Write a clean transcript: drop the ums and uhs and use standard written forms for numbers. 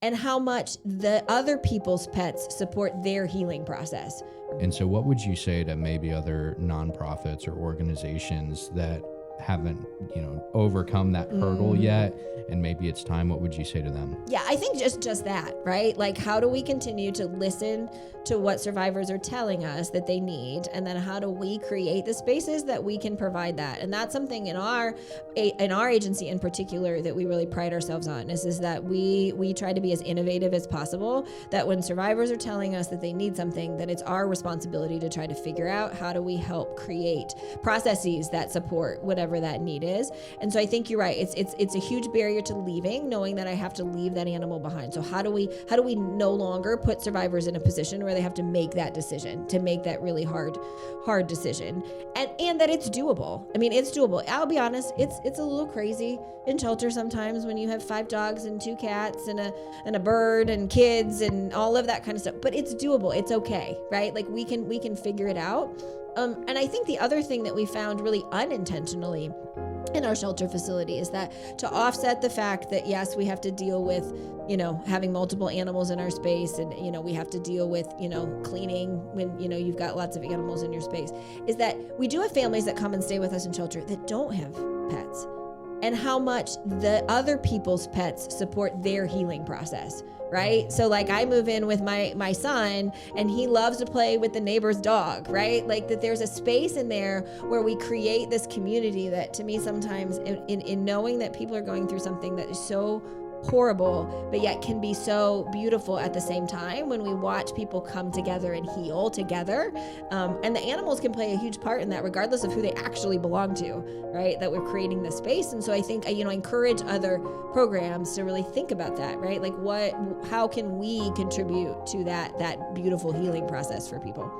and how much the other people's pets support their healing process. And so what would you say to maybe other nonprofits or organizations that haven't, overcome that hurdle yet, and maybe it's time? What would you say to them? Yeah, I think just that, right? Like, how do we continue to listen to what survivors are telling us that they need, and then how do we create the spaces that we can provide that? And that's something in our agency in particular that we really pride ourselves on is that we try to be as innovative as possible, that when survivors are telling us that they need something, that it's our responsibility to try to figure out how do we help create processes that support whatever that need is. And so I think you're right. It's a huge barrier to leaving, knowing that I have to leave that animal behind. So how do we no longer put survivors in a position where they have to make that decision, to make that really hard decision, and that it's doable. I mean, it's doable. I'll be honest, it's a little crazy in shelter sometimes when you have 5 dogs and 2 cats and a bird and kids and all of that kind of stuff. But it's doable. It's okay, right? Like we can figure it out. And I think the other thing that we found really unintentionally in our shelter facility is that to offset the fact that, yes, we have to deal with, having multiple animals in our space, and, we have to deal with, cleaning when, you've got lots of animals in your space, is that we do have families that come and stay with us in shelter that don't have pets, and how much the other people's pets support their healing process. Right? So like I move in with my son and he loves to play with the neighbor's dog, right? Like that there's a space in there where we create this community that, to me, sometimes in knowing that people are going through something that is so horrible, but yet can be so beautiful at the same time, when we watch people come together and heal together. And the animals can play a huge part in that, regardless of who they actually belong to, right? That we're creating this space. And so I think, I encourage other programs to really think about that, right? Like how can we contribute to that beautiful healing process for people?